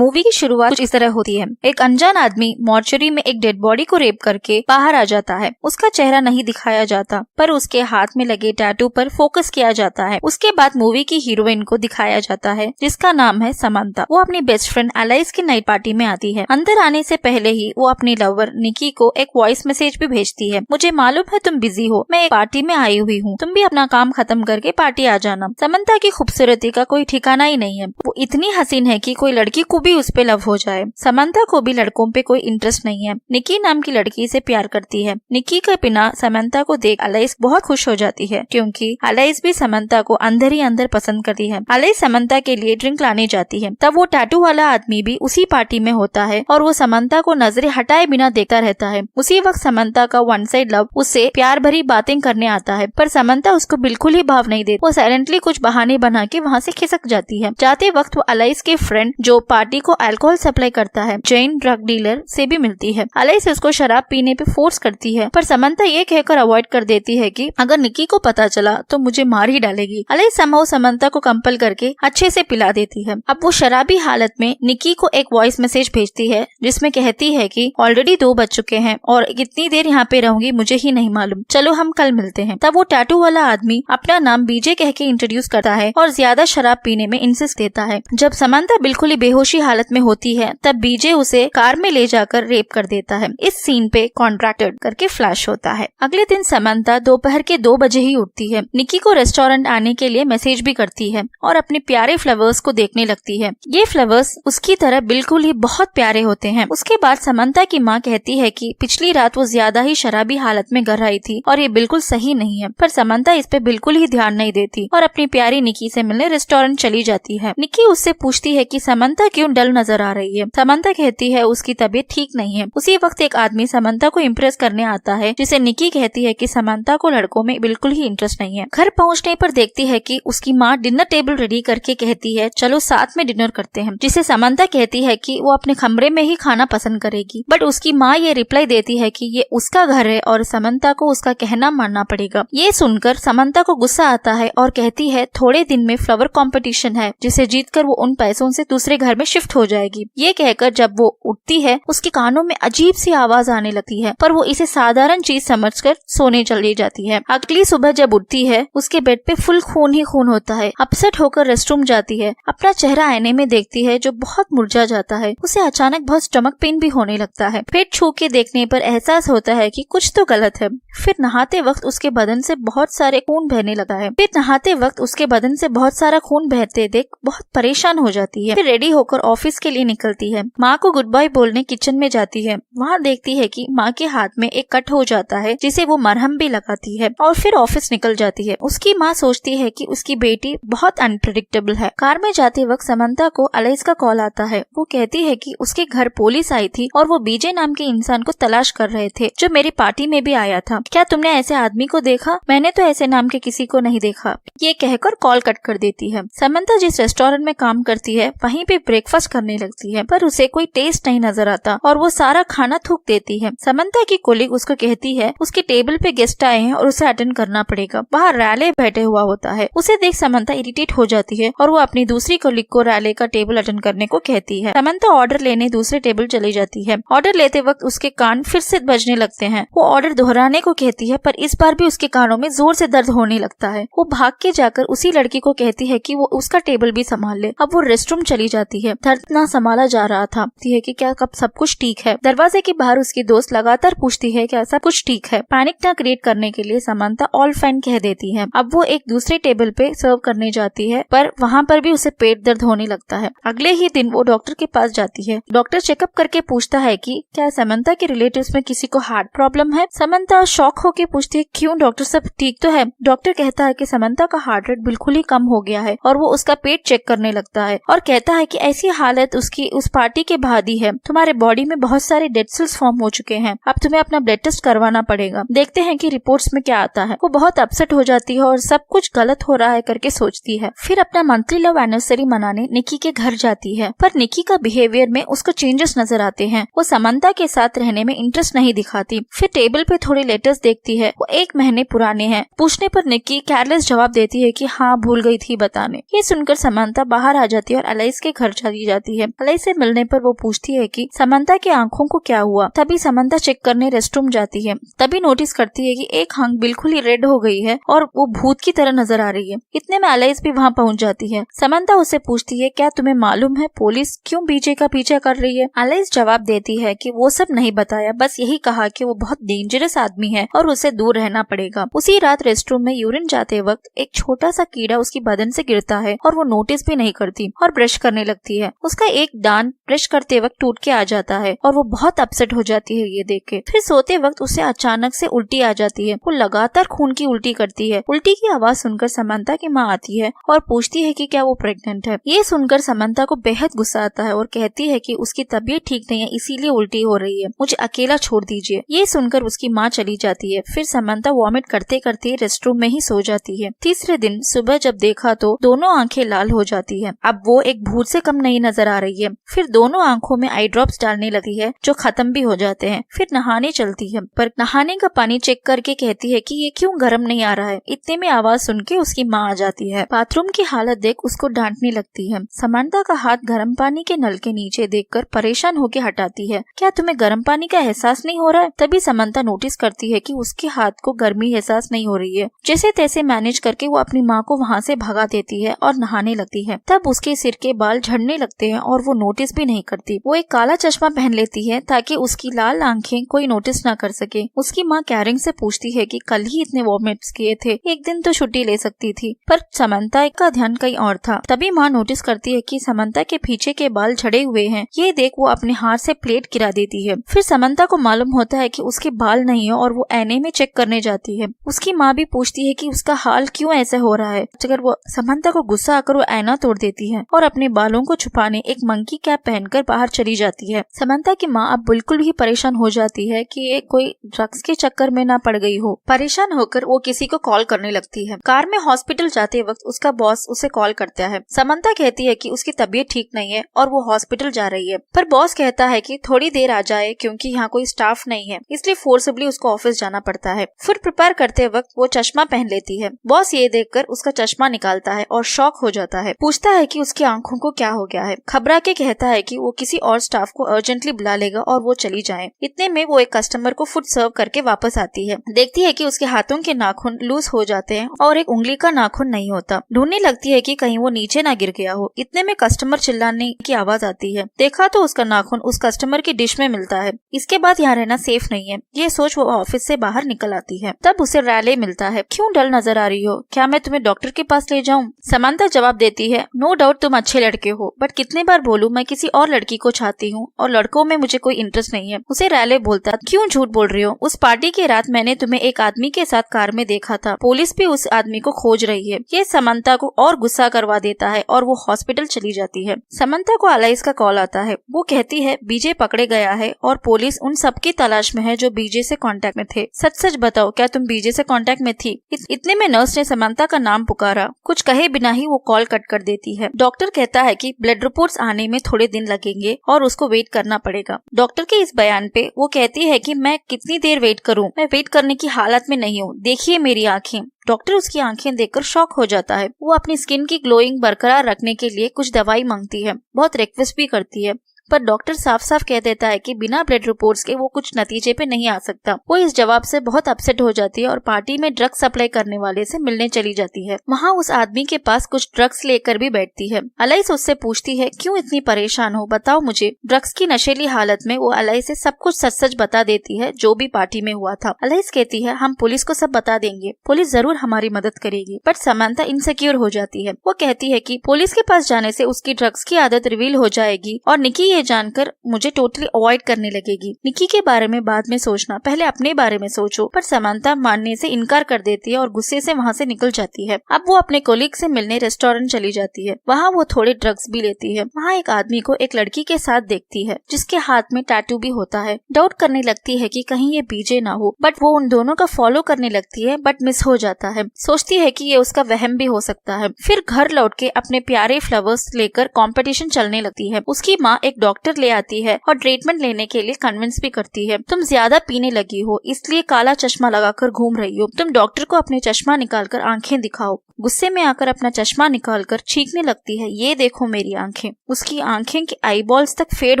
Movie की शुरुआत कुछ इस तरह होती है। एक अनजान आदमी मॉर्चरी में एक डेड बॉडी को रेप करके बाहर आ जाता है। उसका चेहरा नहीं दिखाया जाता, पर उसके हाथ में लगे टैटू पर फोकस किया जाता है। उसके बाद मूवी की हीरोइन को दिखाया जाता है, जिसका नाम है समंथा। वो अपनी बेस्ट फ्रेंड एलाइस की नाइट पार्टी में आती है। अंदर आने से पहले ही वो अपनी लवर निकी को एक वॉइस मैसेज भी भेजती है। मुझे मालूम है तुम बिजी हो, मैं एक पार्टी में आई हुई हूँ, तुम भी अपना काम खत्म करके पार्टी आ जाना। समंथा की खूबसूरती का कोई ठिकाना ही नहीं है। वो इतनी हसीन है कि कोई लड़की को भी उस पे लव हो जाए। समंथा को भी लड़कों पे कोई इंटरेस्ट नहीं है। निकी नाम की लड़की से प्यार करती है। निकी के बिना समंथा को देख एलाइस बहुत खुश हो जाती है, क्योंकि एलाइस भी समंथा को अंदर ही अंदर पसंद करती है। एलाइस समंथा के लिए ड्रिंक लाने जाती है। तब वो टैटू वाला आदमी भी उसी पार्टी में होता है और वो समंथा को नजरें हटाए बिना देखता रहता है। उसी वक्त समंथा का वन साइड लव उससे प्यार भरी बातें करने आता है, पर समंथा उसको बिल्कुल ही भाव नहीं देती। वो साइलेंटली कुछ बहाने बना के वहाँ से खिसक जाती है। जाते वक्त वो एलाइस के फ्रेंड जो पार्टी को अल्कोहल सप्लाई करता है, जैन ड्रग डीलर से भी मिलती है। एलाइस उसको शराब पीने पे फोर्स करती है, पर समंथा ये कहकर अवॉइड कर देती है कि अगर निकी को पता चला तो मुझे मार ही डालेगी। एलाइस समहाउ समंथा को कंपल करके अच्छे से पिला देती है। अब वो शराबी हालत में निकी को एक वॉइस मैसेज भेजती है, जिसमें कहती है कि ऑलरेडी 2 बज चुके हैं और कितनी देर यहाँ पे रहूंगी मुझे ही नहीं मालूम, चलो हम कल मिलते हैं। तब वो टैटू वाला आदमी अपना नाम बीजे कह के इंट्रोड्यूस करता है और ज्यादा शराब पीने में इंसिस्ट देता है। जब समंथा बिल्कुल ही बेहोशी हालत में होती है, तब बीजे उसे कार में ले जाकर रेप कर देता है। इस सीन पे कॉन्ट्रैक्टेड करके फ्लैश होता है। अगले दिन समंथा दोपहर के 2 बजे ही उठती है। निकी को रेस्टोरेंट आने के लिए मैसेज भी करती है और अपने प्यारे फ्लावर्स को देखने लगती है। ये फ्लावर्स उसकी तरह बिल्कुल ही बहुत प्यारे होते हैं। उसके बाद समंथा की माँ कहती है कि पिछली रात वो ज्यादा ही शराबी हालत में घर आई थी और ये बिल्कुल सही नहीं है, पर समंथा इस पे बिल्कुल ही ध्यान नहीं देती और अपनी प्यारी निकी से मिलने रेस्टोरेंट चली जाती है। निकी उससे पूछती है कि समंथा क्यों डल नजर आ रही है। समंथा कहती है उसकी तबीयत ठीक नहीं है। उसी वक्त एक आदमी समंथा को इम्प्रेस करने आता है, जिसे निकी कहती है कि समंथा को लड़कों में बिल्कुल ही इंटरेस्ट नहीं है। घर पहुंचने पर देखती है कि उसकी माँ डिनर टेबल रेडी करके कहती है चलो साथ में डिनर करते हैं, जिसे समंथा कहती है कि वो अपने कमरे में ही खाना पसंद करेगी। बट उसकी माँ ये रिप्लाई देती है कि ये उसका घर है और समंथा को उसका कहना मानना पड़ेगा। ये सुनकर समंथा को गुस्सा आता है और कहती है थोड़े दिन में फ्लावर कंपटीशन है, जिसे जीतकर वो उन पैसों से दूसरे घर में शिफ्ट हो जाएगी। ये कहकर जब वो उठती है, उसके कानों में अजीब सी आवाज आने लगती है, पर वो इसे साधारण चीज समझकर सोने चली जाती है। अगली सुबह जब उठती है, उसके बेड पे फुल खून ही खून होता है। अपसेट होकर रेस्टरूम जाती है। अपना चेहरा आईने में देखती है जो बहुत मुरझा जाता है। उसे अचानक बहुत स्टमक पेन भी होने लगता है। पेट छू के देखने पर एहसास होता है कि कुछ तो गलत है। फिर नहाते वक्त उसके बदन से बहुत सारे खून बहने लगा है। फिर नहाते वक्त उसके बदन से बहुत सारा खून बहते देख बहुत परेशान हो जाती है। फिर रेडी होकर ऑफिस के लिए निकलती है। माँ को गुड बाय बोलने किचन में जाती है। वहाँ देखती है कि माँ के हाथ में एक कट हो जाता है, जिसे वो मरहम भी लगाती है और फिर ऑफिस निकल जाती है। उसकी माँ सोचती है कि उसकी बेटी बहुत अनप्रेडिक्टेबल है। कार में जाते वक्त समंथा को एलाइस का कॉल आता है। वो कहती है कि उसके घर पुलिस आई थी और वो बीजे नाम के इंसान को तलाश कर रहे थे, जो मेरी पार्टी में भी आया था। क्या तुमने ऐसे आदमी को देखा? मैंने तो ऐसे नाम के किसी को नहीं देखा। ये कहकर कॉल कट कर देती है। समंथा जिस रेस्टोरेंट में काम करती है, वहीं पे ब्रेकफास्ट करने लगती है, पर उसे कोई टेस्ट नहीं नजर आता और वो सारा खाना थूक देती है। समंथा की कोलीग उसको कहती है उसके टेबल पे गेस्ट आए हैं और उसे अटेंड करना पड़ेगा। वहाँ रैले बैठे हुआ होता है। उसे देख समंथा इरिटेट हो जाती है और वो अपनी दूसरी कोलीग को रैले का टेबल अटेंड करने को कहती है। समंथा ऑर्डर लेने दूसरे टेबल चली जाती है। ऑर्डर लेते वक्त उसके कान फिर से बजने लगते हैं। वो ऑर्डर दोहराने को कहती है, पर इस बार भी उसके कानों में जोर से दर्द होने लगता है। वो भाग के जाकर उसी लड़की को कहती है कि वो उसका टेबल भी संभाल ले। अब वो रेस्टरूम चली जाती है। दर्द ना संभाला जा रहा था कि क्या कब सब कुछ ठीक है। दरवाजे के बाहर उसकी दोस्त लगातार पूछती है क्या सब कुछ ठीक है। पैनिक ना क्रिएट करने के लिए समंथा ऑल फाइन कह देती है। अब वो एक दूसरे टेबल पे सर्व करने जाती है, पर वहाँ पर भी उसे पेट दर्द होने लगता है। अगले ही दिन वो डॉक्टर के पास जाती है। डॉक्टर चेकअप करके पूछता है कि क्या समंथा के रिलेटिव्स में किसी को हार्ट प्रॉब्लम है। समंथा शॉक होके पूछती है क्यों डॉक्टर, सब ठीक तो है। डॉक्टर कहता है कि समंथा का हार्ट रेट बिल्कुल ही कम हो गया है और वो उसका पेट चेक करने लगता है और कहता है कि ऐसी हालत उसकी उस पार्टी के बाद ही है। तुम्हारे बॉडी में बहुत सारे डेड सेल्स फॉर्म हो चुके हैं। अब तुम्हें अपना ब्लड टेस्ट करवाना पड़ेगा। देखते हैं कि रिपोर्ट्स में क्या आता है। वो बहुत अपसेट हो जाती है और सब कुछ गलत हो रहा है करके सोचती है। फिर अपना मंथली लव एनिवर्सरी मनाने निकी के घर जाती है, पर निकी का बिहेवियर में उसको चेंजेस नजर आते हैं। वो समंथा के साथ रहने में इंटरेस्ट नहीं दिखाती। फिर टेबल पे थोड़े लेटर्स देखती है। वो 1 महीने पुराने हैं। पूछने पर निकी केयरलेस जवाब देती है कि हाँ भूल गई थी बताने। ये सुनकर समंथा बाहर आ जाती है और एलाइस के घर चली जाती है। अलाइस से मिलने पर वो पूछती है कि समंता की आंखों को क्या हुआ। तभी समंता चेक करने रेस्टरूम जाती है। तभी नोटिस करती है कि एक आंख बिल्कुल ही रेड हो गई है और वो भूत की तरह नजर आ रही है। इतने में अलाइस भी वहाँ पहुँच जाती है। समंता उससे पूछती है, क्या तुम्हें मालूम है पुलिस क्यों बीजे का पीछा कर रही है? अलाइस जवाब देती है कि वो सब नहीं बताया, बस यही कहा कि वो बहुत डेंजरस आदमी है और उसे दूर रहना पड़ेगा। उसी रात रेस्टरूम में यूरिन जाते वक्त एक छोटा सा कीड़ा उसकी बदन से गिरता है और वो नोटिस भी नहीं करती और ब्रश करने लगती है। उसका एक दांत ब्रश करते वक्त टूट के आ जाता है और वो बहुत अपसेट हो जाती है ये देख के। फिर सोते वक्त उसे अचानक से उल्टी आ जाती है। वो लगातार खून की उल्टी करती है। उल्टी की आवाज सुनकर समंता की माँ आती है और पूछती है कि क्या वो प्रेग्नेंट है। ये सुनकर समंता को बेहद गुस्सा आता है और कहती है कि उसकी तबीयत ठीक नहीं है, इसीलिए उल्टी हो रही है, मुझे अकेला छोड़ दीजिए। ये सुनकर उसकी माँ चली जाती है। फिर समंता वॉमिट करते करते रेस्टरूम में ही सो जाती है। तीसरे दिन सुबह जब देखा तो दोनों आंखें लाल हो जाती है। अब वो एक भूत से कम नहीं नजर आ रही है। फिर दोनों आंखों में आई ड्रॉप्स डालने लगी है जो खत्म भी हो जाते हैं। फिर नहाने चलती है, पर नहाने का पानी चेक करके कहती है कि ये क्यों गर्म नहीं आ रहा है। इतने में आवाज सुन के उसकी माँ आ जाती है। बाथरूम की हालत देख उसको डांटने लगती है। समंता का हाथ गर्म पानी के नल के नीचे देखकर परेशान होकर हटाती है। क्या तुम्हें गर्म पानी का एहसास नहीं हो रहा है? तभी समंता नोटिस करती है कि उसके हाथ को गर्मी एहसास नहीं हो रही है। जैसे तैसे मैनेज करके वो अपनी माँ को वहाँ से भगा देती है और नहाने लगती है। तब उसके सिर के बाल झड़ने लगते हैं और वो नोटिस भी नहीं करती। वो एक काला चश्मा पहन लेती है ताकि उसकी लाल आंखें कोई नोटिस ना कर सके। उसकी माँ कैरिंग से पूछती है कि कल ही इतने वॉमिट्स किए थे, एक दिन तो छुट्टी ले सकती थी। पर समंता का ध्यान कहीं और था। तभी माँ नोटिस करती है कि समंता के पीछे के बाल झड़े हुए हैं। ये देख वो अपने हाथ से प्लेट गिरा देती है। फिर समंता को मालूम होता है कि उसके बाल नहीं है और वो आईने में चेक करने जाती है। उसकी माँ भी पूछती है कि उसका हाल क्यों ऐसे हो रहा है। अगर वो समंता को गुस्सा आकर वो आईना तोड़ देती है और अपने बालों को छुपाने एक मंकी कैप पहनकर बाहर चली जाती है। समंता की माँ अब बिल्कुल भी परेशान हो जाती है कि ये कोई ड्रग्स के चक्कर में ना पड़ गई हो। परेशान होकर वो किसी को कॉल करने लगती है। कार में हॉस्पिटल जाते वक्त उसका बॉस उसे कॉल करता है। समंता कहती है कि उसकी तबीयत ठीक नहीं है और वो हॉस्पिटल जा रही है, पर बॉस कहता है कि थोड़ी देर आ जाए क्योंकि यहाँ कोई स्टाफ नहीं है, इसलिए फोर्सबली उसको ऑफिस जाना पड़ता है। फिर प्रिपेयर करते वक्त वो चश्मा पहन लेती है। बॉस ये देखकर उसका चश्मा निकालता है और शॉक हो जाता है। पूछता है कि उसकी आंखों को क्या हो गया है। घबरा के कहता है कि वो किसी और स्टाफ को अर्जेंटली बुला लेगा और वो चली जाए। इतने में वो एक कस्टमर को फूड सर्व करके वापस आती है। देखती है कि उसके हाथों के नाखून लूज हो जाते हैं और एक उंगली का नाखून नहीं होता। ढूंढने लगती है कि कहीं वो नीचे ना गिर गया हो। इतने में कस्टमर चिल्लाने की आवाज आती है। देखा तो उसका नाखून उस कस्टमर की डिश में मिलता है। इसके बाद यहाँ रहना सेफ नहीं है, ये सोच वो ऑफिस से बाहर निकल आती है। तब उसे रैले मिलता है। क्यों डल नजर आ रही हो, क्या मैं तुम्हें डॉक्टर के पास ले जाऊं? समंता जवाब देती है, नो डाउट तुम अच्छे लड़के हो, बट कितने बार बोलूं मैं किसी और लड़की को चाहती हूँ और लड़कों में मुझे कोई इंटरेस्ट नहीं है। उसे रैले बोलता, क्यों झूठ बोल रही हो? उस पार्टी की रात मैंने तुम्हें एक आदमी के साथ कार में देखा था। पुलिस भी उस आदमी को खोज रही है। ये समंता को और गुस्सा करवा देता है और वो हॉस्पिटल चली जाती है। समंता को अलाइस का कॉल आता है। वो कहती है बीजे पकड़े गया है और पुलिस उन सबकी तलाश में है जो बीजे से कांटेक्ट में थे। सच सच बताओ, क्या तुम बीजे से कांटेक्ट में थी? इतने में नर्स ने समंता का नाम पुकारा। कुछ कहे बिना ही वो कॉल कट कर देती है। डॉक्टर कहता है कि ब्लड रिपोर्ट्स आने में थोड़े दिन लगेंगे और उसको वेट करना पड़ेगा। डॉक्टर के इस बयान पे वो कहती है कि मैं कितनी देर वेट करूं, मैं वेट करने की हालत में नहीं हूँ, देखिए मेरी आंखें। डॉक्टर उसकी आंखें देखकर शॉक हो जाता है। वो अपनी स्किन की ग्लोइंग बरकरार रखने के लिए कुछ दवाई मांगती है, बहुत रिक्वेस्ट भी करती है, पर डॉक्टर साफ साफ कह देता है कि बिना ब्लड रिपोर्ट्स के वो कुछ नतीजे पे नहीं आ सकता। वो इस जवाब से बहुत अपसेट हो जाती है और पार्टी में ड्रग्स सप्लाई करने वाले से मिलने चली जाती है। वहाँ उस आदमी के पास कुछ ड्रग्स लेकर भी बैठती है। अलाइस उससे पूछती है, क्यों इतनी परेशान हो, बताओ मुझे। ड्रग्स की नशेली हालत में वो अलाइस से सब कुछ सच सच बता देती है जो भी पार्टी में हुआ था। अलाइस कहती है, हम पुलिस को सब बता देंगे, पुलिस जरूर हमारी मदद करेगी। बट समंता इनसिक्योर हो जाती है। वो कहती है कि पुलिस के पास जाने से उसकी ड्रग्स की आदत रिवील हो जाएगी और निकी ये जानकर मुझे टोटली अवॉइड करने लगेगी। निकी के बारे में बाद में सोचना, पहले अपने बारे में सोचो। पर समंता मानने से इनकार कर देती है और गुस्से से वहाँ से निकल जाती है। अब वो अपने कोलीग से मिलने रेस्टोरेंट चली जाती है। वहाँ वो थोड़े ड्रग्स भी लेती है। वहाँ एक आदमी को एक लड़की के साथ देखती है जिसके हाथ में टैटू भी होता है। डाउट करने लगती है कि कहीं ये बीजे ना हो, बट वो उन दोनों का फॉलो करने लगती है, बट मिस हो जाता है। सोचती है कि ये उसका वहम भी हो सकता है। फिर घर लौट के अपने प्यारे फ्लावर्स लेकर कंपटीशन चलने लगती है। उसकी माँ एक डॉक्टर ले आती है और ट्रीटमेंट लेने के लिए कन्विंस भी करती है। तुम ज्यादा पीने लगी हो, इसलिए काला चश्मा लगाकर घूम रही हो। तुम डॉक्टर को अपने चश्मा निकालकर आंखें दिखाओ। गुस्से में आकर अपना चश्मा निकालकर चीखने लगती है, ये देखो मेरी आंखें। उसकी आंखें के आईबॉल्स तक फेड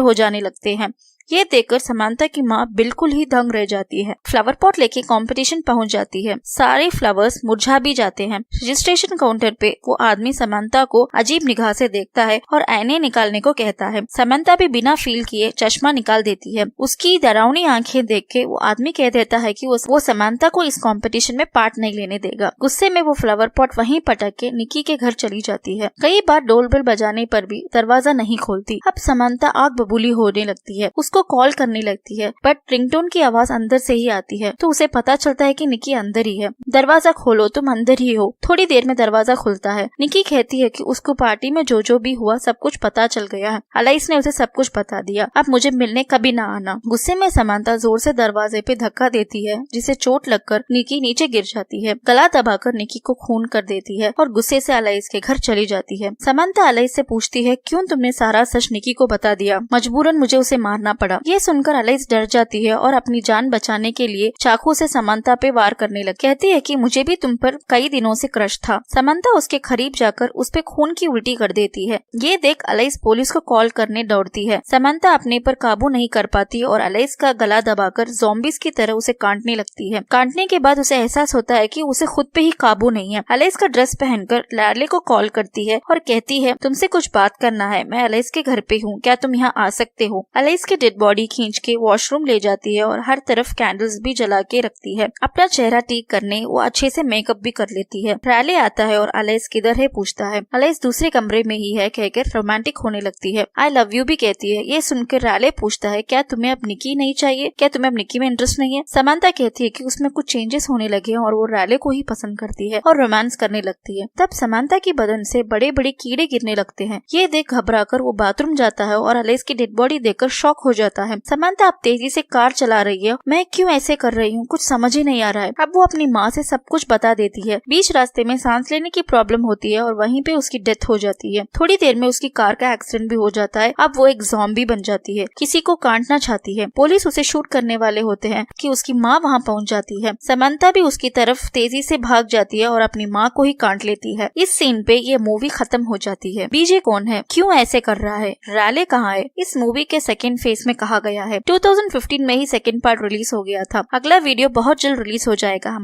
हो जाने लगते हैं। ये देखकर समांता की माँ बिल्कुल ही दंग रह जाती है। फ्लावर पॉट लेके कंपटीशन पहुंच जाती है। सारे फ्लावर्स मुरझा भी जाते हैं। रजिस्ट्रेशन काउंटर पे वो आदमी समांता को अजीब निगाह से देखता है और आईने निकालने को कहता है। समांता भी बिना फील किए चश्मा निकाल देती है। उसकी डरावनी आंखें देख के वो आदमी कह देता है कि वो समांता को इस कंपटीशन में पार्ट नहीं लेने देगा। गुस्से में वो फ्लावर पॉट वहीं पटक के निकी के घर चली जाती है। कई बार डोर बेल बजाने पर भी दरवाजा नहीं खोलती। अब समांता आग बबूली होने लगती है। उसको कॉल करने लगती है, बट रिंगटोन की आवाज अंदर से ही आती है, तो उसे पता चलता है कि निकी अंदर ही है। दरवाजा खोलो, तुम अंदर ही हो। थोड़ी देर में दरवाजा खुलता है। निकी कहती है कि उसको पार्टी में जो भी हुआ सब कुछ पता चल गया है। अलाइस ने उसे सब कुछ बता दिया। अब मुझे मिलने कभी ना आना। गुस्से में समांता जोर से दरवाजे पे धक्का देती है, जिसे चोट लगकर निकी नीचे गिर जाती है। गला दबाकर निकी को खून कर देती है और गुस्से से अलाइस के घर चली जाती है। समांता अलाइस से पूछती है, क्यों तुमने सारा सच निकी को बता दिया? मजबूरन मुझे उसे मारना पड़ा। ये सुनकर अलाइस डर जाती है और अपनी जान बचाने के लिए चाकू से समांता पे वार करने लगी। कहती है कि मुझे भी तुम पर कई दिनों से क्रश था। समांता उसके करीब जाकर उस पे खून की उल्टी कर देती है। ये देख अलाइस पुलिस को कॉल करने दौड़ती है। समांता अपने पर काबू नहीं कर पाती और अलाइस का गला दबाकर ज़ॉम्बीज की तरह उसे काटने लगती है। काटने के बाद उसे एहसास होता है कि उसे खुद पे ही काबू नहीं है। अलाइस का ड्रेस पहनकर लैरले को कॉल करती है और कहती है, तुमसे कुछ बात करना है। मैं अलाइस के घर पे हूँ, क्या तुम यहाँ आ सकते हो? अलाइस की डेड बॉडी खींच के वॉशरूम ले जाती है और हर तरफ कैंडल्स भी जला के रखती है। अपना चेहरा ठीक करने वो अच्छे से मेकअप भी कर लेती है। रैले आता है और अलाइस किधर है पूछता है। अलाइस दूसरे कमरे में ही है कहकर रोमांटिक होने लगती है। आई लव यू भी कहती है। ये सुनकर रैले पूछता है, क्या तुम्हें अब निकी नहीं चाहिए? क्या तुम्हें अब निकी में इंटरेस्ट नहीं है? समांता कहती है कि उसमें कुछ चेंजेस होने लगे और वो रैले को ही पसंद करती है और रोमांस करने लगती है। तब समांता की बदन से बड़े बड़े कीड़े गिरने लगते हैं। ये देख घबराकर वो बाथरूम जाता है और अलाइस की डेड बॉडी देखकर शॉक हो जाता है। समांता अब तेजी से कार चला रही है। मैं क्यों ऐसे कर रही हूँ, कुछ समझ ही नहीं आ रहा है। अब वो अपनी माँ से सब कुछ बता देती है। बीच रास्ते में सांस लेने की प्रॉब्लम होती है और वहीं पे उसकी डेथ हो जाती है। थोड़ी देर में उसकी कार का एक्सीडेंट भी हो जाता है। अब वो एक ज़ॉम्बी बन जाती है। किसी को काटना चाहती है। पुलिस उसे शूट करने वाले होते हैं कि उसकी माँ वहाँ पहुँच जाती है। समांता भी उसकी तरफ तेजी से भाग जाती है और अपनी माँ को ही काट लेती है। इस सीन पे ये मूवी खत्म हो जाती है। बीजे कौन है, क्यों ऐसे कर रहा है, रैले कहाँ है, इस मूवी के सेकेंड फेज में कहा गया है। 2015 में ही सेकेंड पार्ट रिलीज हो गया था। अगला वीडियो बहुत जल्द रिलीज हो जाएगा।